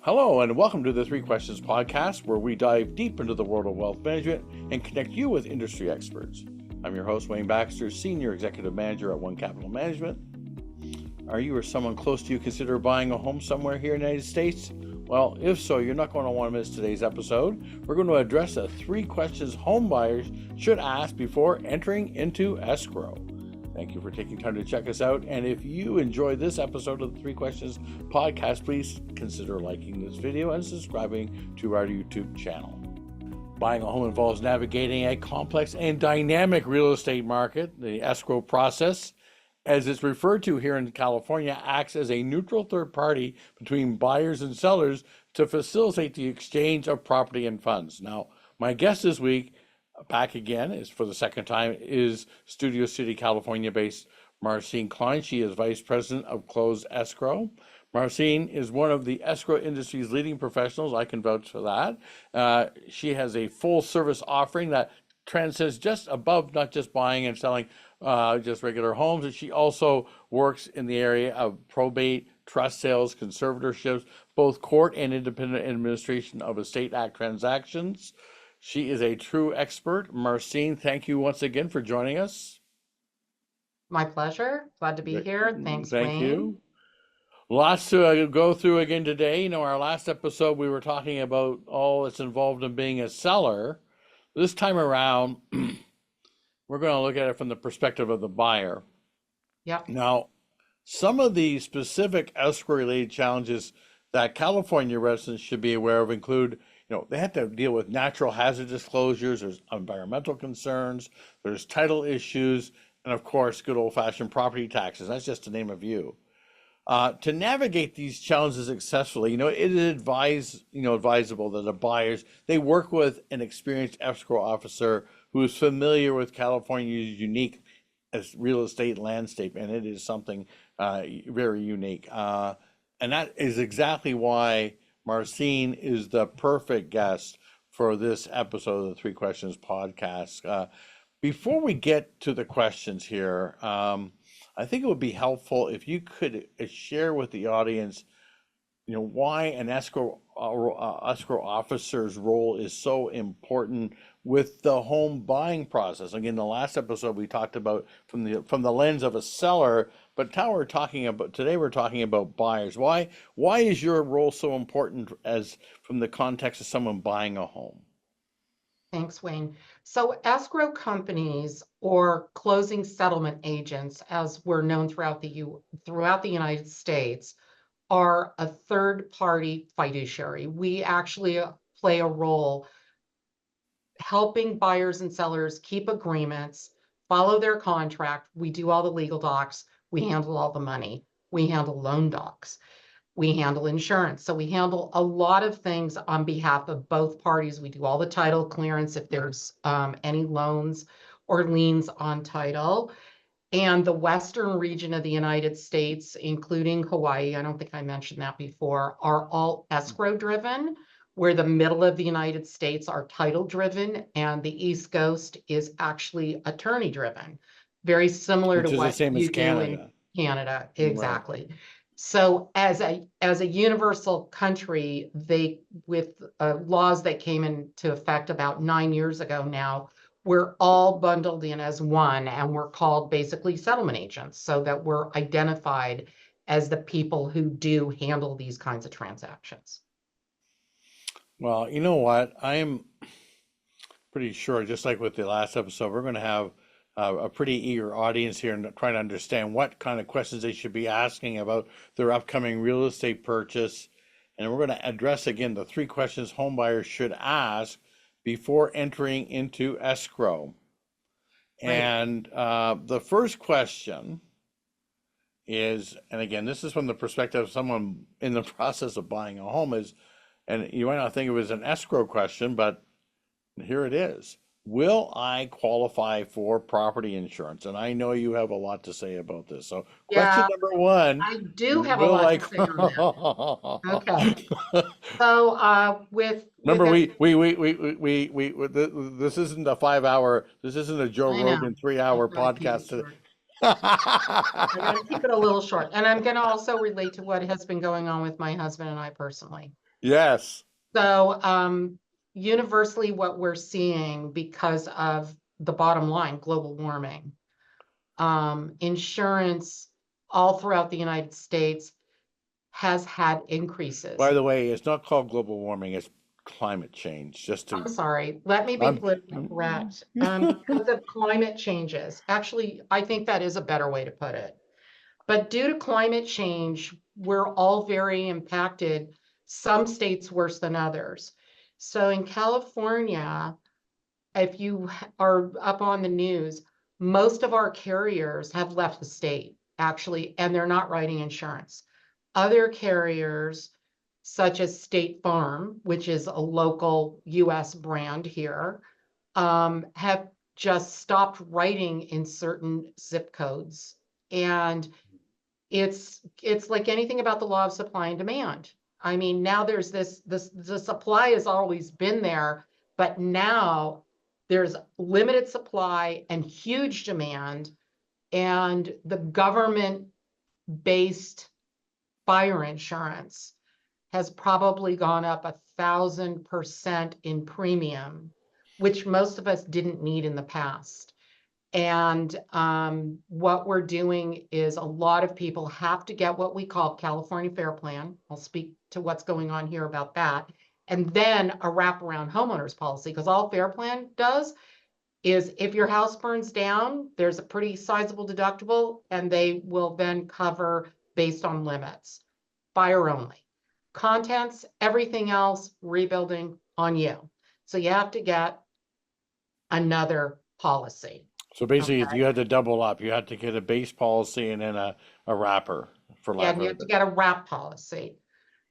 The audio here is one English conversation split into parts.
Hello, and welcome to the Three Questions podcast, where we dive deep into the world of wealth management and connect you with industry experts. I'm your host, Wayne Baxter, Senior Executive Manager at One Capital Management. Are you or someone close to you consider buying a home somewhere here in the United States? Well, if so, you're not going to want to miss today's episode. We're going to address the 3 questions home buyers should ask before entering into escrow. Thank you for taking time to check us out. And if you enjoyed this episode of the 3 Questions podcast, please consider liking this video and subscribing to our YouTube channel. Buying a home involves navigating a complex and dynamic real estate market. The escrow process, as it's referred to here in California, acts as a neutral third party between buyers and sellers to facilitate the exchange of property and funds. Now, my guest this week, back again, is for the second time, is Studio City, California-based Marcine Kline. She is Vice President of Closed Escrow. Marcine is one of the escrow industry's leading professionals. I can vouch for that. She has a full-service offering that transcends just above not just buying and selling just regular homes. And she also works in the area of probate, trust sales, conservatorships, both court and independent administration of estate act transactions. She is a true expert. Marcine, thank you once again for joining us. My pleasure. Glad to be here. Thanks, Thank Wayne. you. Lots to go through again today. You know, our last episode, we were talking about all that's involved in being a seller. This time around, we're going to look at it from the perspective of the buyer. Yep. Now, some of the specific escrow-related challenges that California residents should be aware of include, they have to deal with natural hazard disclosures, there's environmental concerns, there's title issues, and of course, good old-fashioned property taxes. That's just to name a few. To navigate these challenges successfully, it is advisable that the buyers, they work with an experienced escrow officer who is familiar with California's unique real estate landscape, and it is something very unique. And that is exactly why Marcine is the perfect guest for this episode of the 3 Questions podcast. Before we get to the questions here, I think it would be helpful if you could share with the audience, why an escrow officer's role is so important with the home buying process. Again, the last episode we talked about from the lens of a seller, but today we're talking about buyers. Why is your role so important as from the context of someone buying a home? Thanks, Wayne. So escrow companies, or closing settlement agents, as we're known throughout the United States, are a third-party fiduciary. We actually play a role helping buyers and sellers keep agreements, follow their contract. We do all the legal docs. We handle all the money. We handle loan docs. We handle insurance. So we handle a lot of things on behalf of both parties. We do all the title clearance if there's any loans or liens on title. And the western region of the United States, including Hawaii, I don't think I mentioned that before, are all escrow driven, where the middle of the United States are title driven, and the East Coast is actually attorney driven. Very similar to what you do in Canada. Exactly. Right. So as a universal country, with laws that came into effect about 9 years ago now, we're all bundled in as one, and we're called basically settlement agents, so that we're identified as the people who do handle these kinds of transactions. Well, you know what? I'm pretty sure, just like with the last episode, we're going to have a pretty eager audience here and trying to understand what kind of questions they should be asking about their upcoming real estate purchase. And we're going to address again the 3 questions homebuyers should ask before entering into escrow. Right. And the first question is, and again, this is from the perspective of someone in the process of buying a home, and you might not think it was an escrow question, but here it is. Will I qualify for property insurance? And I know you have a lot to say about this. So question number 1. I do have a lot to say on that. Okay. So remember, this isn't a 5-hour, this isn't a Joe Rogan 3-hour podcast today. I gotta keep it a little short. And I'm gonna also relate to what has been going on with my husband and I personally. Yes. So universally, what we're seeing because of the bottom line, global warming, insurance all throughout the United States has had increases. By the way, it's not called global warming, it's climate change. Just to I'm sorry, let me be I'm politically correct. Because of climate changes. Actually, I think that is a better way to put it. But due to climate change, we're all very impacted, some states worse than others. So in California, if you are up on the news, most of our carriers have left the state, actually, and they're not writing insurance. Other carriers, such as State Farm, which is a local US brand here, have just stopped writing in certain zip codes. And it's like anything about the law of supply and demand. I mean, now there's this the supply has always been there, but now there's limited supply and huge demand, and the government based fire insurance has probably gone up 1,000% in premium, which most of us didn't need in the past. And what we're doing is a lot of people have to get what we call California Fair Plan. I'll speak to what's going on here about that. And then a wraparound homeowners policy, because all Fair Plan does is if your house burns down, there's a pretty sizable deductible, and they will then cover based on limits. Fire only. Contents, everything else, rebuilding on you. So you have to get another policy. So basically, Okay. you had to double up. You had to get a base policy and then a wrapper, for Yeah, lack and of you a have to get a wrap policy.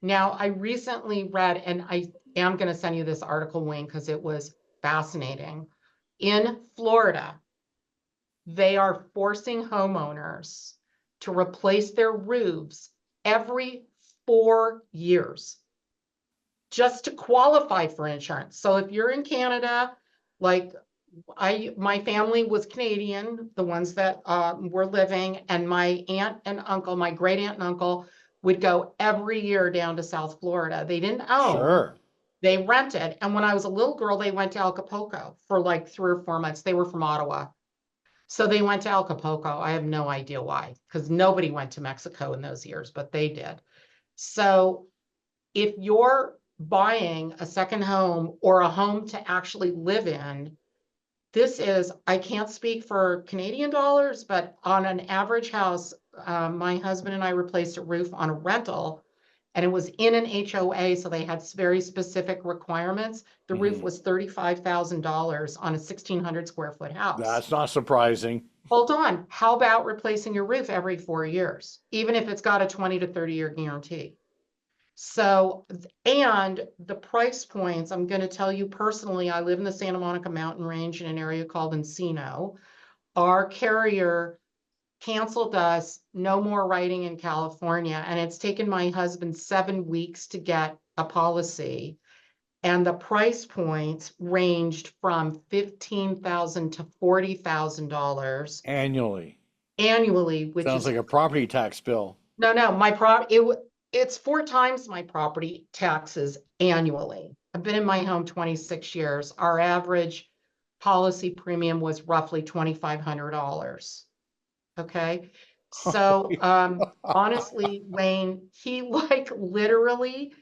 Now, I recently read, and I am going to send you this article, Wayne, because it was fascinating. In Florida, they are forcing homeowners to replace their roofs every 4 years just to qualify for insurance. So if you're in Canada, like my family was Canadian, the ones that were living, and my aunt and uncle, my great aunt and uncle would go every year down to South Florida. They didn't own, sure. they rented. And when I was a little girl, they went to Acapulco for like 3 or 4 months. They were from Ottawa. So they went to Acapulco. I have no idea why, because nobody went to Mexico in those years, but they did. So if you're buying a second home or a home to actually live in, this is, I can't speak for Canadian dollars, but on an average house, my husband and I replaced a roof on a rental, and it was in an HOA, so they had very specific requirements. The roof was $35,000 on a 1,600 square foot house. That's not surprising. Hold on, how about replacing your roof every 4 years, even if it's got a 20 to 30-year guarantee? So, and the price points, I'm going to tell you personally, I live in the Santa Monica Mountain Range in an area called Encino. Our carrier canceled us, no more writing in California, and it's taken my husband 7 weeks to get a policy. And the price points ranged from $15,000 to $40,000 Annually. annually, which Sounds is like a property tax bill. no, it's 4 times my property taxes annually. I've been in my home 26 years. Our average policy premium was roughly $2,500. Okay. So honestly, Wayne, he like literally,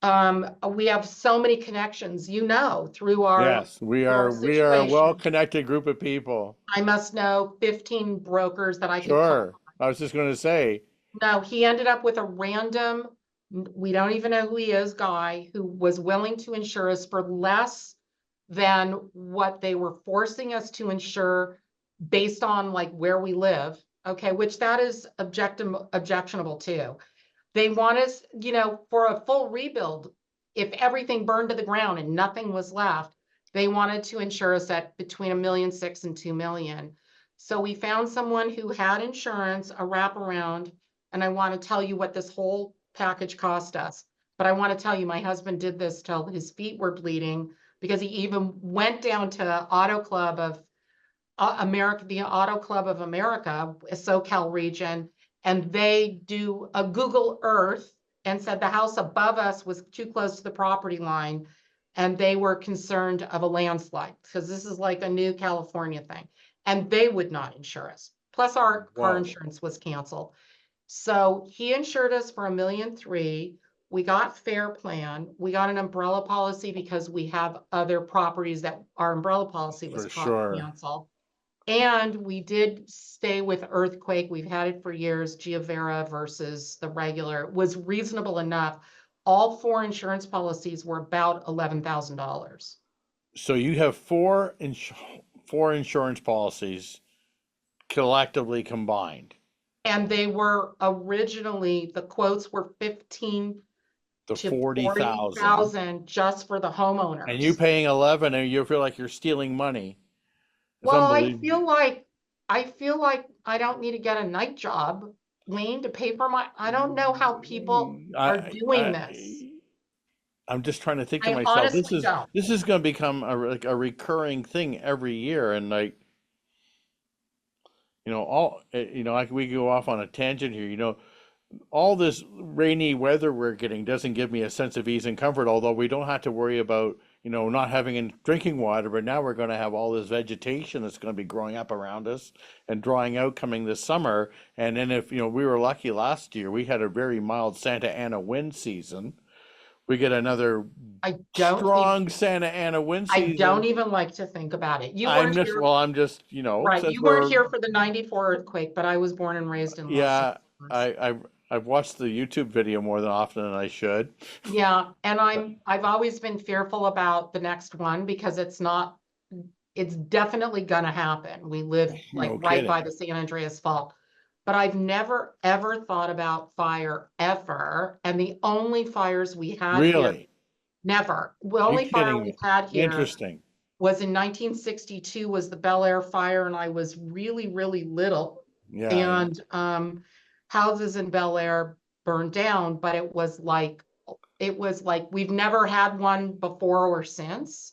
we have so many connections, through our Yes, through our we are a situation. well-connected group of people. I must know 15 brokers that I could call. Sure. I was just going to say, No, he ended up with a random, we don't even know who he is, guy who was willing to insure us for less than what they were forcing us to insure based on like where we live. Okay, which that is objectionable too. They want us, for a full rebuild, if everything burned to the ground and nothing was left, they wanted to insure us at between 1.6 million and 2 million. So we found someone who had insurance, a wraparound, and I want to tell you what this whole package cost us. But I want to tell you, my husband did this till his feet were bleeding because he even went down to Auto Club of America, the Auto Club of America, a SoCal region, and they do a Google Earth and said the house above us was too close to the property line, and they were concerned of a landslide, because this is like a new California thing, and they would not insure us. Plus, our car Whoa. insurance was canceled. So he insured us for $1.3 million. We got fair plan. We got an umbrella policy because we have other properties that our umbrella policy was For sure. canceled. And we did stay with earthquake. We've had it for years. Giovera versus the regular was reasonable enough. All 4 insurance policies were about $11,000. So you have four insurance policies collectively combined. And they were originally, the quotes were 15 The to 40,000. 40,000 just for the homeowners. And you paying 11 and you feel like you're stealing money. It's Well, I unbelievable. feel like I don't need to get a night job, Wayne, to pay for my, I don't know how people are doing this. I'm just trying to think to I myself, honestly don't. this is going to become like a recurring thing every year, and like, we go off on a tangent here. All this rainy weather we're getting doesn't give me a sense of ease and comfort, although we don't have to worry about, not having any drinking water, but now we're going to have all this vegetation that's going to be growing up around us and drying out coming this summer. And then if, we were lucky last year, we had a very mild Santa Ana wind season. We get another strong Santa Ana wind season. I don't even like to think about it. I'm just, right. You weren't here for the 94 earthquake, but I was born and raised in Los Angeles. I've watched the YouTube video more than often than I should. Yeah, and I've always been fearful about the next one because it's definitely gonna happen. We live right by the San Andreas Fault. But I've never ever thought about fire ever. And the only fires we had here, never. The only fire we had here was in 1962 was the Bel Air fire, and I was really, really little. Yeah. And houses in Bel Air burned down, but it was like we've never had one before or since.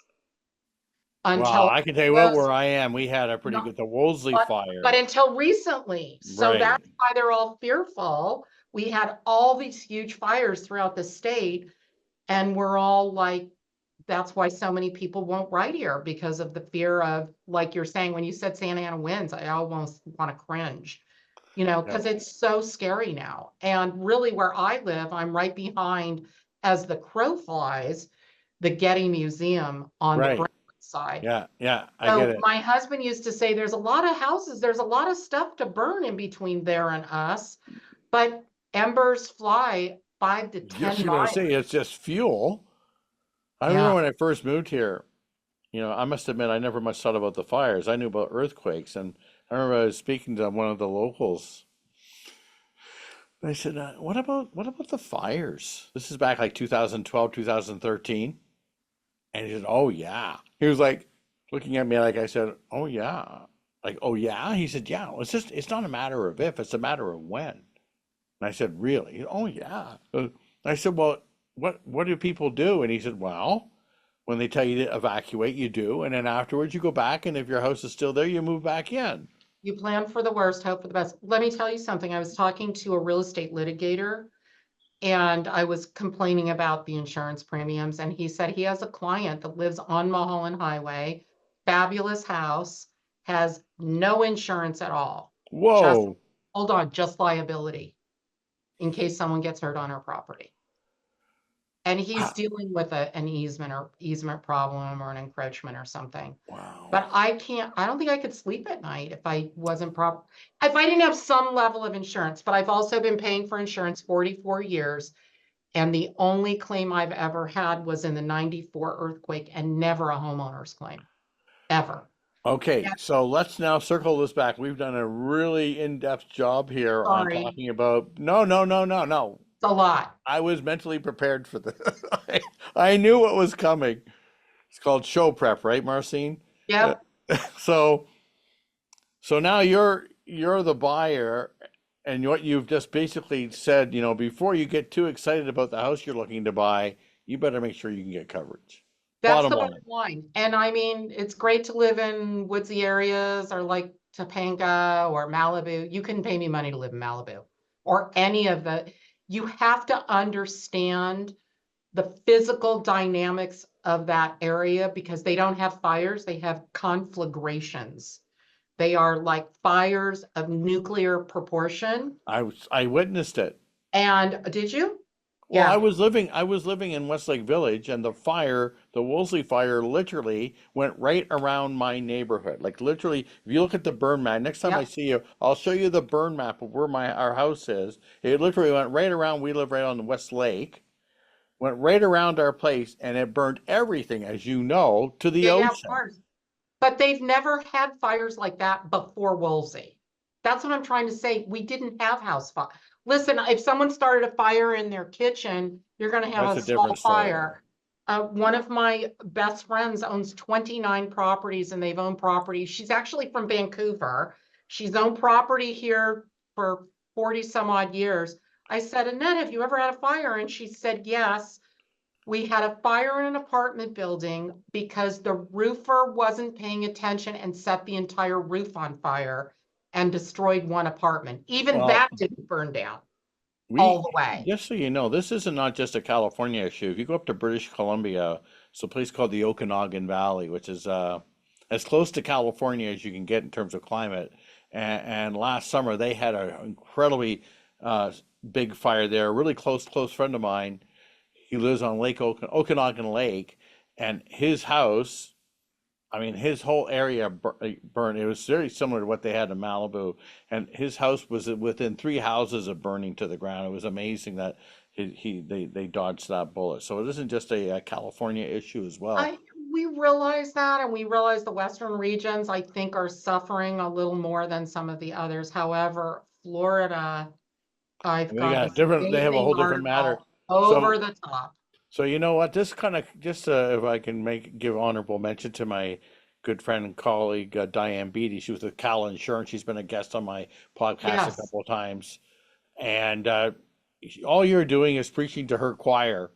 Well, I can tell you where I am. We had a pretty good, the Wolseley fire. But until recently. So that's why they're all fearful. We had all these huge fires throughout the state, and we're all like, that's why so many people won't ride here, because of the fear of, like you're saying, when you said Santa Ana winds, I almost want to cringe, because it's so scary now. And really where I live, I'm right behind, as the crow flies, the Getty Museum on the side. Yeah, I get it. My husband used to say there's a lot of houses, there's a lot of stuff to burn in between there and us, but embers fly 5 to 10 miles. You're gonna say it's just fuel. I remember when I first moved here, I must admit I never much thought about the fires. I knew about earthquakes, and I remember I was speaking to one of the locals. I said, what about the fires? This is back like 2012, 2013. And he said, oh, yeah. He was like looking at me like I said, oh, yeah. Like, oh, yeah? He said, yeah. It's not a matter of if, it's a matter of when. And I said, really? He said, oh, yeah. I said, well, what do people do? And he said, well, when they tell you to evacuate, you do. And then afterwards you go back. And if your house is still there, you move back in. You plan for the worst, hope for the best. Let me tell you something. I was talking to a real estate litigator, and I was complaining about the insurance premiums, and he said he has a client that lives on Mulholland Highway, fabulous house, has no insurance at all. Whoa. Just liability in case someone gets hurt on her property. And he's dealing with an easement problem or an encroachment or something. Wow. But I don't think I could sleep at night if I wasn't if I didn't have some level of insurance. But I've also been paying for insurance 44 years. And the only claim I've ever had was in the 94 earthquake, and never a homeowner's claim, ever. Okay, so let's now circle this back. We've done a really in-depth job here on talking about, no. It's a lot. I was mentally prepared for this. I knew what was coming. It's called show prep, right, Marcine? Yep. So now you're the buyer, and what you've just basically said, before you get too excited about the house you're looking to buy, you better make sure you can get coverage. That's the bottom line. And I mean, it's great to live in woodsy areas or like Topanga or Malibu. You couldn't pay me money to live in Malibu or any of the, you have to understand the physical dynamics of that area because they don't have fires, they have conflagrations. They are like fires of nuclear proportion. I witnessed it. And did you? Well, Yeah. I was living in Westlake Village, and the Woolsey fire, literally went right around my neighborhood. Like literally, if you look at the burn map, next time I Yep. see you, I'll show you the burn map of where our house is. It literally went right around. We live right on the West Lake, went right around our place, and it burned everything, as you know, to the Yeah, yeah, of ocean. course. But they've never had fires like that before Woolsey. That's what I'm trying to say. We didn't have house fire. Listen, if someone started a fire in their kitchen, you're going to have That's a a different small story. fire. One of my best friends owns 29 properties and they've owned property. She's actually from Vancouver. She's owned property here for 40 some odd years. I said, Annette, have you ever had a fire? And she said, yes. We had a fire in an apartment building because the roofer wasn't paying attention and set the entire roof on fire and destroyed one apartment. Even Well, that didn't burn down all we, the way. just so you know, this is not just a California issue. If you go up to British Columbia, it's a place called the Okanagan Valley, which is as close to California as you can get in terms of climate. And last summer they had an incredibly uh, big fire there. A really close friend of mine, he lives on Okanagan Lake, and his house, I mean, his whole area burned. It was very similar to what they had in Malibu, and his house was within 3 houses of burning to the ground. It was amazing that they dodged that bullet. So it isn't just a California issue as well. I we realize that, and we realize the western regions, I think, are suffering a little more than some of the others. However, Florida, I've They got got a this different. They have a amazing whole different matter. article over So the top. so you know what? This kind of just if I can give honorable mention to my good friend and colleague Diane Beatty. She was with Cal Insurance. She's been a guest on my podcast a Yes. couple of times. And all you're doing is preaching to her choir,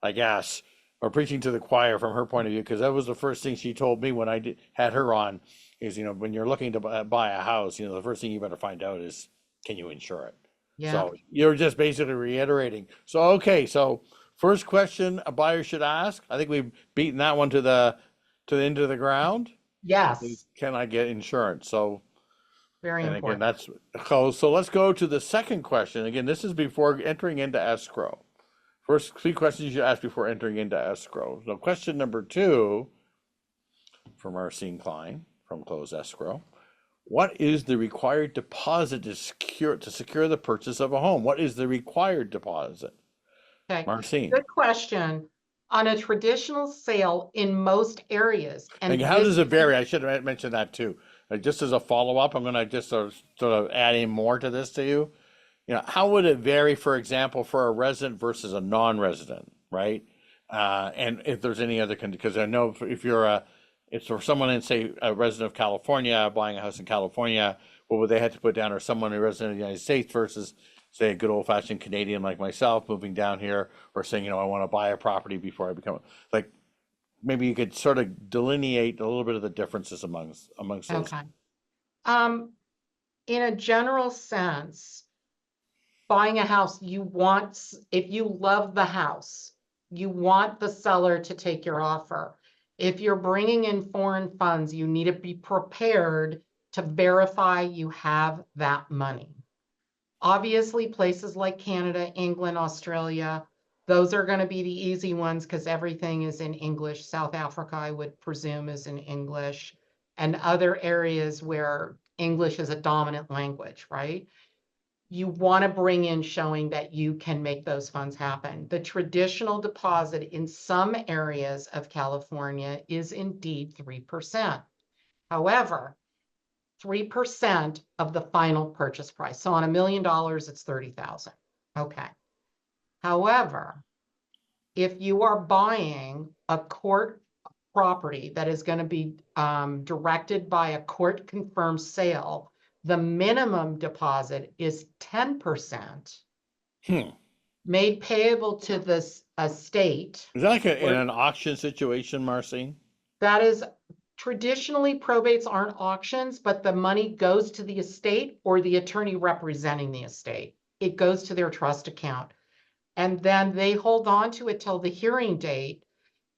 I guess, or preaching to the choir from her point of view, because that was the first thing she told me when had her on, is, when you're looking to buy a house, the first thing you better find out is, can you insure it? Yeah. So you're just basically reiterating. So, okay, so first question a buyer should ask, I think we've beaten that one to the end of the ground, Yes. is, can I get insurance? So, Very and again, important. that's close. So let's go to the second question. Again, this is before entering into escrow. First three questions you ask before entering into escrow. So question number two from Marcine Kline from Closed Escrow. What is the required deposit to secure the purchase of a home? What is the required deposit? Okay, Marcine. good question. On a traditional sale in most areas, And and how this does it is, vary? I should have mentioned that too. Just as a follow-up, I'm going to just sort of add in more to this to you. How would it vary, for example, for a resident versus a non-resident, right? And if there's any other, because I know if for someone in, say, a resident of California buying a house in California, what would they have to put down? Or someone a resident of the United States versus, say, a good old-fashioned Canadian like myself moving down here, or saying, I want to buy a property before I become, like, maybe you could sort of delineate a little bit of the differences amongst those. okay. Um, in a general sense, buying a house, if you love the house, you want the seller to take your offer. If you're bringing in foreign funds, you need to be prepared to verify you have that money. Obviously, places like Canada, England, Australia, those are going to be the easy ones because everything is in English. South Africa, I would presume, is in English, and other areas where English is a dominant language, right? You want to bring in showing that you can make those funds happen. The traditional deposit in some areas of California is indeed 3%. However, 3% of the final purchase price. So on $1 million, it's 30,000. Okay. However, if you are buying a court property that is going to be directed by a court confirmed sale, the minimum deposit is 10% Hmm. made payable to this estate. Is that like in Or an auction situation, Marcine? that is traditionally probates aren't auctions, but the money goes to the estate or the attorney representing the estate. it goes to their trust account. And then they hold on to it till the hearing date.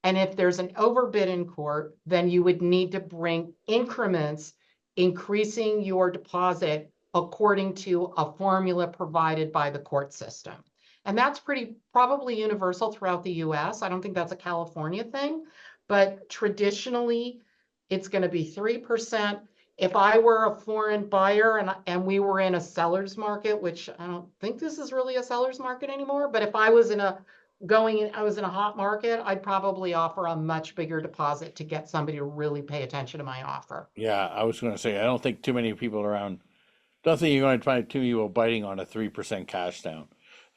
And if there's an overbid in court, then you would need to bring increments, increasing your deposit according to a formula provided by the court system. And that's probably universal throughout the US. I don't think that's a California thing, but traditionally it's going to be 3%. If I were a foreign buyer and we were in a seller's market, which I don't think this is really a seller's market anymore, but if I was in a hot market, I'd probably offer a much bigger deposit to get somebody to really pay attention to my offer. Yeah, I was going to say, I don't think too many people around, don't think you're going to find too many people biting on a 3% cash down.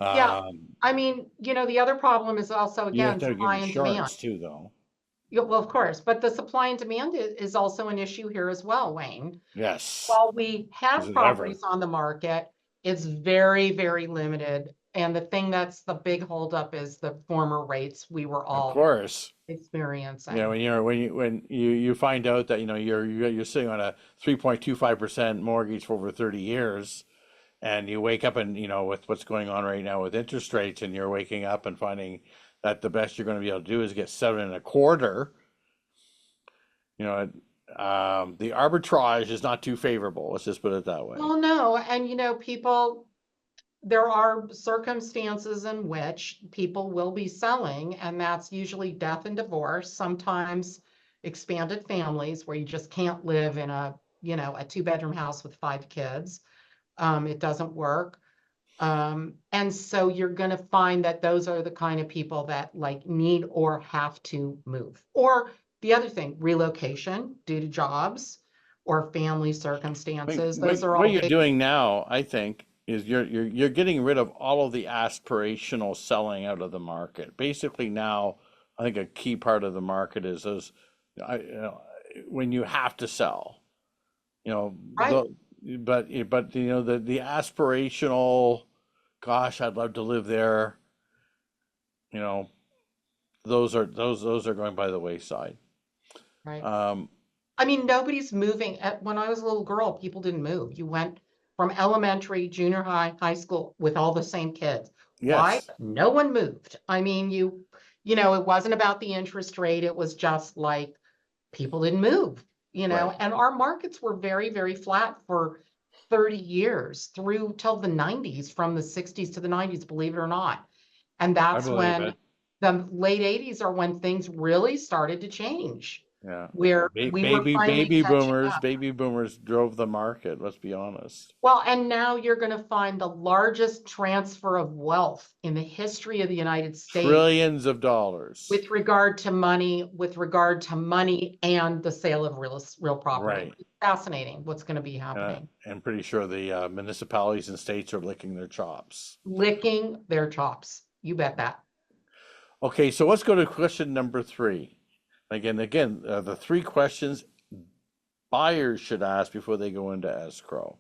Yeah, Um, I mean, the other problem is also, you have again, to give supply and demand. insurance too, though. Yeah, well, of course, but the supply and demand is also an issue here as well, Wayne. Yes. While we Is have it ever? properties on the market, it's very, very limited. And the thing that's the big holdup is the former rates we were Of all course. Yeah, experiencing. when you find out that you're sitting on a 3.25% mortgage for over 30 years, and you wake up and with what's going on right now with interest rates, and you're waking up and finding that the best you're going to be able to do is get 7.25. You know, the arbitrage is not too favorable. Let's just put it that way. Well, no, and there are circumstances in which people will be selling, and that's usually death and divorce, sometimes expanded families where you just can't live in a 2-bedroom house with 5 kids. It doesn't work. And so you're going to find that those are the kind of people that need or have to move. Or the other thing, relocation due to jobs or family I mean, circumstances. what Those are what all you're big. doing now, I think, is you're getting rid of all of the aspirational selling out of the market. Basically now, I think a key part of the market is those, when you have to sell, you know, Right. but the aspirational, gosh, I'd love to live there, you know, those are going by the wayside. Right. Um, I mean, nobody's moving. When I was a little girl, people didn't move. You went from elementary, junior high, high school with all the same kids. Why? yes, No one moved. I mean, it wasn't about the interest rate. It was just like people didn't move, right. and our markets were very, very flat for 30 years through till the 90s, from the 60s to the 90s, believe it or not. And I that's believe when it. the late 80s are when things really started to change, Yeah. where Ba- we were Baby finally baby catching boomers, up. baby boomers drove the market, let's be honest. Well, and now you're going to find the largest transfer of wealth in the history of the United States Trillions of dollars. with regard to money and the sale of real property. Right. It's fascinating what's going to be And happening. I'm pretty sure the municipalities and states are licking their chops. Licking their chops. You bet that. Okay, so let's go to question number 3. Again, the 3 questions buyers should ask before they go into escrow.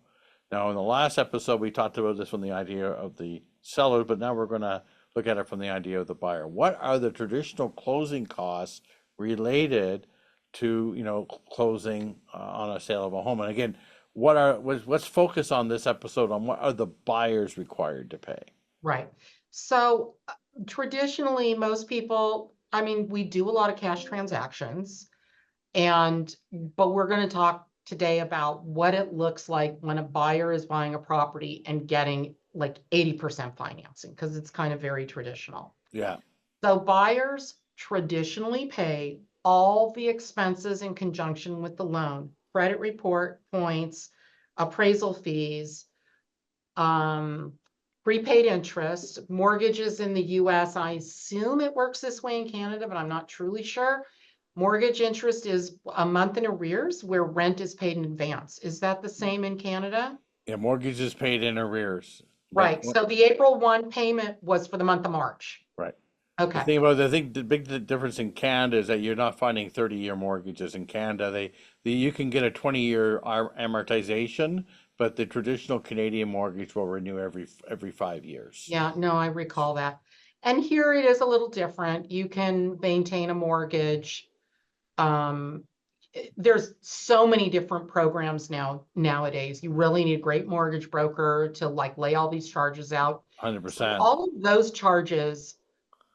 Now, in the last episode, we talked about this from the idea of the seller, but now we're going to look at it from the idea of the buyer. What are the traditional closing costs related to, closing on a sale of a home? And again, let's focus on this episode on what are the buyers required to pay? Right. So traditionally, most people, I mean, we do a lot of cash transactions, but we're going to talk today about what it looks like when a buyer is buying a property and getting like 80% financing, because it's kind of very traditional. Yeah. So buyers traditionally pay all the expenses in conjunction with the loan: credit report, points, appraisal fees, um, prepaid interest, mortgages in the US. I assume it works this way in Canada, but I'm not truly sure. Mortgage interest is a month in arrears, where rent is paid in advance. Is that the same in Canada? Yeah, mortgage is paid in arrears. Right. So the April 1 payment was for the month of March. Right. Okay. I think the big difference in Canada is that you're not finding 30-year mortgages in Canada. You can get a 20-year amortization, but the traditional Canadian mortgage will renew every 5 years. Yeah, no, I recall that. And here it is a little different. You can maintain a mortgage. Um, there's so many different programs nowadays. You really need a great mortgage broker to like lay all these charges out. So 100%. all of those charges,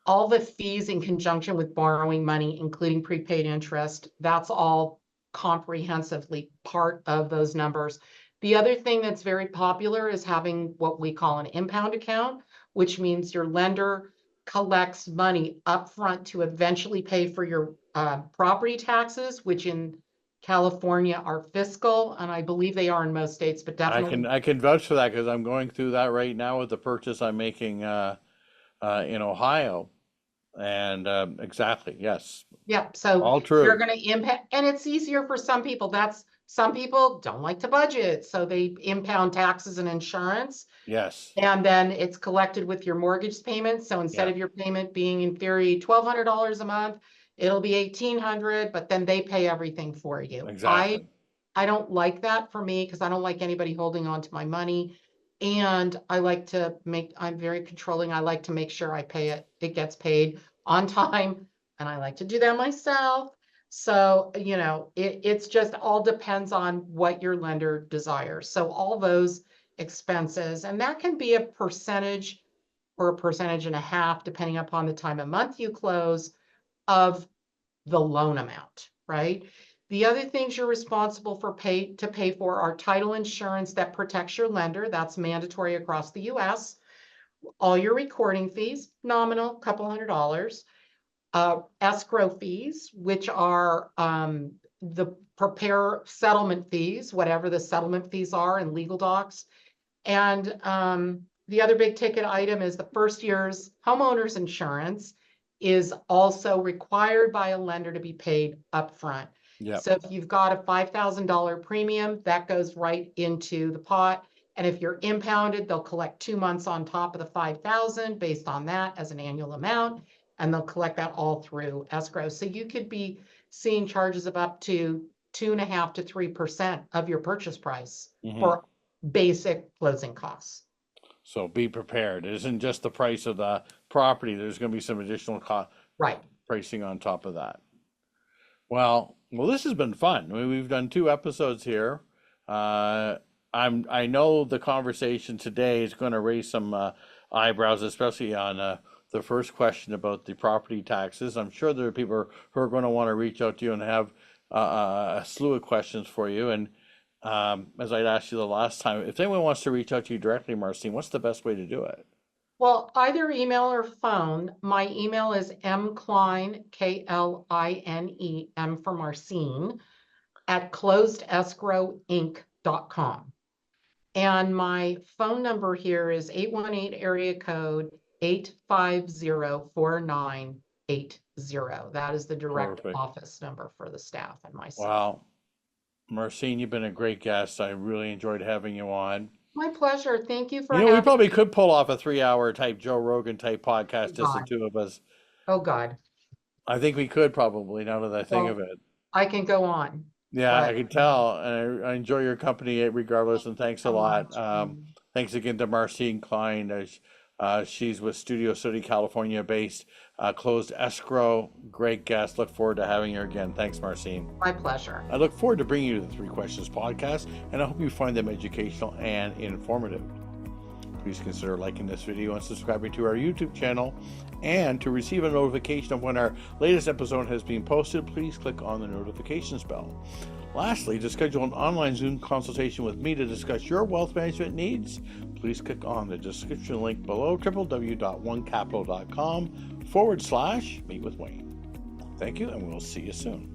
all the fees in conjunction with borrowing money, including prepaid interest, that's all comprehensively part of those numbers. The other thing that's very popular is having what we call an impound account, which means your lender collects money upfront to eventually pay for your property taxes, which in California are fiscal, and I believe they are in most states, but definitely. I can vouch for that because I'm going through that right now with the purchase I'm making in Ohio. And exactly, yes, Yeah, so all you're true. going to impact, and it's easier for some people. Some people don't like to budget, so they impound taxes and insurance, Yes, and then it's collected with your mortgage payment. So instead yeah, of your payment being in theory $1,200 a month, it'll be $1,800, but then they pay everything for you. exactly. I don't like that for me because I don't like anybody holding on to my money. And I'm very controlling. I like to make sure it gets paid on time. And I like to do that myself. So, it's just all depends on what your lender desires. So all those expenses, and that can be a percentage or a percentage and a half, depending upon the time of month you close, of the loan amount, right? The other things you're responsible for to pay for are title insurance that protects your lender. That's mandatory across the US. All your recording fees, nominal, couple $100. Escrow fees, which are the prepare settlement fees, whatever the settlement fees are, and legal docs. And the other big ticket item is the first year's homeowner's insurance is also required by a lender to be paid upfront. Yep. So if you've got a $5,000 premium, that goes right into the pot. And if you're impounded, they'll collect 2 months on top of the 5,000 based on that as an annual amount, and they'll collect that all through escrow. So you could be seeing charges of up to 2.5% to 3% of your purchase price Hmm. for basic closing costs. So be prepared. It isn't just the price of the property. There's going to be some additional Right. pricing on top of that. Well, this has been fun. I mean, we've done 2 episodes here. Uh, I know the conversation today is going to raise some eyebrows, especially on the first question about the property taxes. I'm sure there are people who are going to want to reach out to you and have a slew of questions for you. And as I'd asked you the last time, if anyone wants to reach out to you directly, Marcine, what's the best way to do it? Well, either email or phone. My email is mkline, Kline, M for Marcine, at closedescrowinc.com. And my phone number here is 818 area code 850-4980. That is the direct Perfect. office number for the staff and myself. Wow. Marcine, you've been a great guest. I really enjoyed having you on. My pleasure. Thank you for You know, we having probably me. could pull off a 3 hour type Joe Rogan type Oh podcast, just the God. two of us. Oh God. I think we could probably, now that I think of Well, it. I can go on, Yeah, I but can tell. And I enjoy your company regardless, thank and you thanks a so lot. much. Thanks again to Marcine Kline. She's with Studio City, California based, Closed Escrow. Great guest. Look forward to having her again. Thanks, Marcine. My pleasure. I look forward to bringing you the Three Questions podcast, and I hope you find them educational and informative. Please consider liking this video and subscribing to our YouTube channel. And to receive a notification of when our latest episode has been posted, please click on the notifications bell. Lastly, to schedule an online Zoom consultation with me to discuss your wealth management needs, please click on the description link below, www.onecapital.com/meet with Wayne. Thank you, and we'll see you soon.